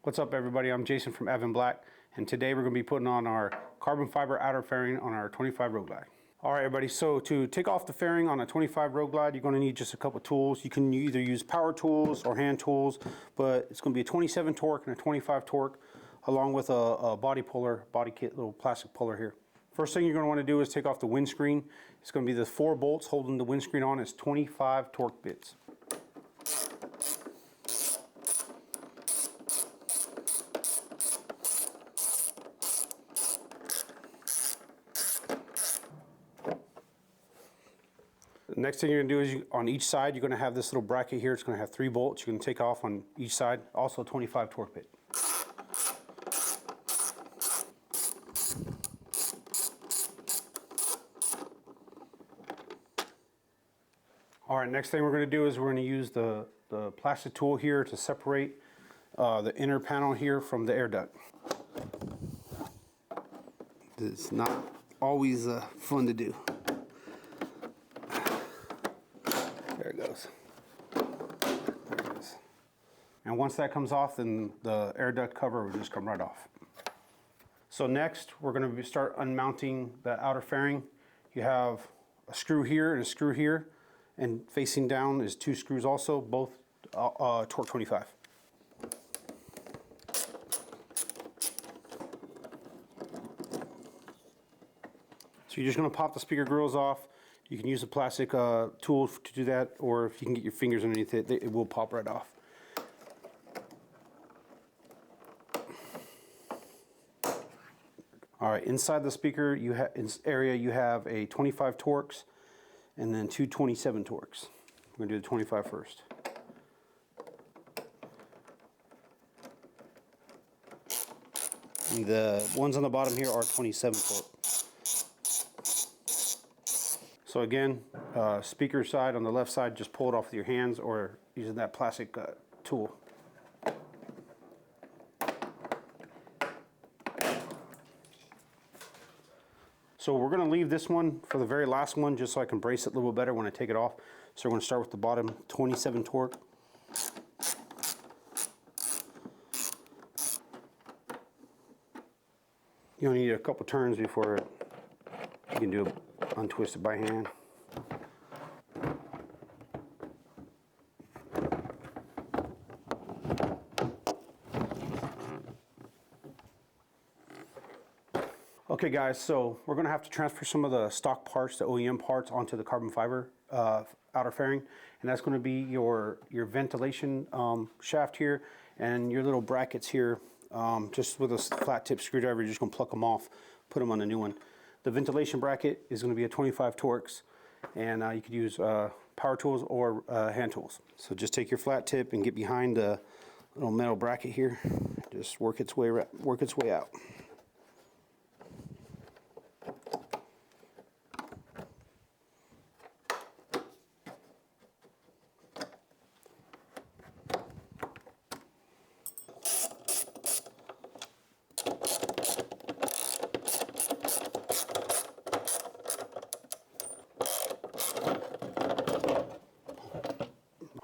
What's up everybody, I'm Jason from Advanblack, and today we're going to be putting on our carbon fiber outer fairing on our 25 Road Glide. Alright everybody, so to take off the fairing on a 25 Road Glide, you're going to need just a couple tools. You can either use power tools or hand tools, but it's going to be a 27 torque and a 25 torque, along with a body puller, body kit, little plastic puller here. First thing you're going to want to do is take off the windscreen. It's going to be the 4 bolts holding the windscreen on. It's 25 torque bits. The next thing you're going to do is on each side you're going to have this little bracket here. It's going to have 3 bolts. You're going to take off on each side. Also 25 torque bit. Alright, next thing we're going to do is we're going to use the plastic tool here to separate the inner panel here from the air duct. It's not always fun to do. There it goes. There it is. And once that comes off, then the air duct cover will just come right off. So next, we're going to start unmounting the outer fairing. You have a screw here and a screw here, and facing down is 2 screws also, both torque 25. So you're just going to pop the speaker grills off. You can use a plastic tool to do that, or if you can get your fingers underneath it, it will pop right off. Alright, inside the speaker area you have a 25 torques and then 2 27 torques. We're going to do the 25 first. And the ones on the bottom here are 27 torque. So again, speaker side on the left side, just pull it off with your hands or using that plastic tool. So we're going to leave this one for the very last one just so I can brace it a little better when I take it off. So we're going to start with the bottom 27 torque. You only need a couple turns before you can do it. Untwist it by hand. Okay guys, so we're going to have to transfer some of the stock parts, the OEM parts, onto the carbon fiber outer fairing, and that's going to be your ventilation shaft here and your little brackets here. Just with a flat tip screwdriver, you're just going to pluck them off, put them on a new one. The ventilation bracket is going to be a 25 torques, and you could use power tools or hand tools. So just take your flat tip and get behind the little metal bracket here. Just work its way out.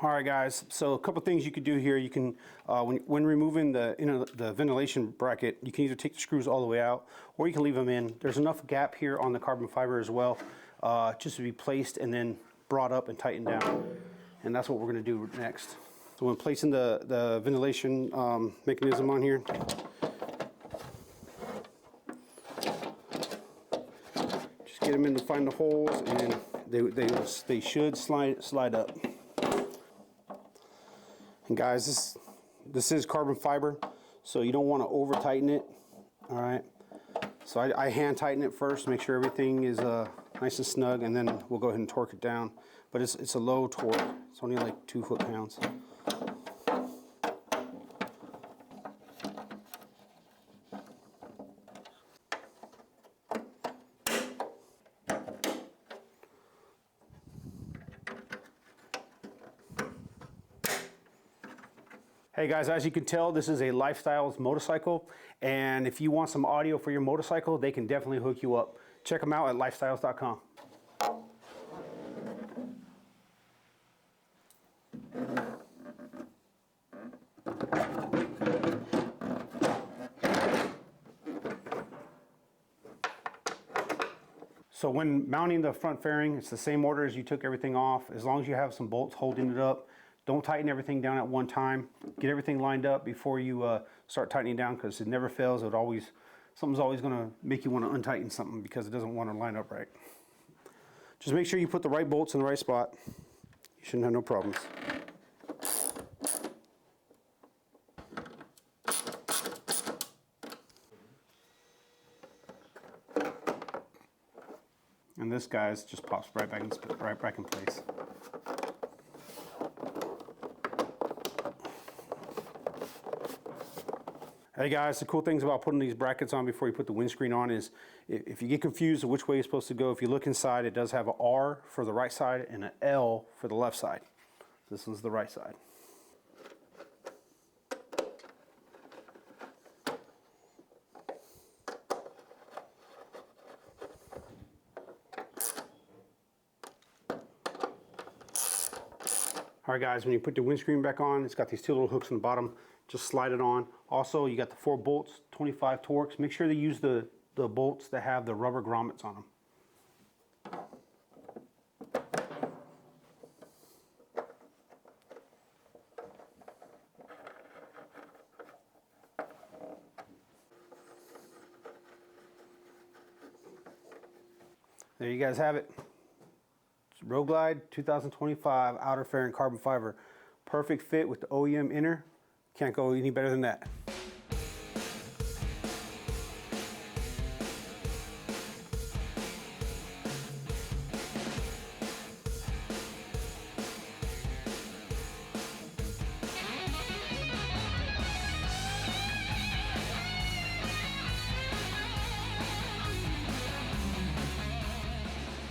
Alright guys, so a couple things you could do here. You can, when removing the ventilation bracket, you can either take the screws all the way out or you can leave them in. There's enough gap here on the carbon fiber as well, just to be placed and then brought up and tightened down. And that's what we're going to do next. So when placing the ventilation mechanism on here, just get them in to find the holes, and they should slide up. And guys, this is carbon fiber, so you don't want to over tighten it. All right, so I hand tighten it first, make sure everything is nice and snug, and then we'll go ahead and torque it down. But it's a low torque. It's only like 2 foot-pounds. Hey guys, as you can tell, this is a Lifestyles motorcycle, and if you want some audio for your motorcycle, they can definitely hook you up. Check them out at lifestyles.com. So when mounting the front fairing, it's the same order as you took everything off. As long as you have some bolts holding it up, don't tighten everything down at one time. Get everything lined up before you start tightening down, because it never fails. Something's always gonna make you wanna untighten something because it doesn't wanna line up right. Just make sure you put the right bolts in the right spot. You shouldn't have no problems. And this guy's just pops right back in place. Hey guys, the cool things about putting these brackets on before you put the windscreen on is if you get confused of which way you're supposed to go, if you look inside, it does have an R for the right side and an L for the left side. This one's the right side. All right guys, when you put the windscreen back on, it's got these two little hooks on the bottom. Just slide it on. Also, you got the 4 bolts, 25 Torx. Make sure to use the bolts that have the rubber grommets on them. There you guys have it. Road Glide 2025 outer fairing carbon fiber. Perfect fit with the OEM inner. Can't go any better than that.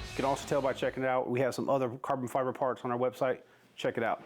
You can also tell by checking it out. We have some other carbon fiber parts on our website. Check it out.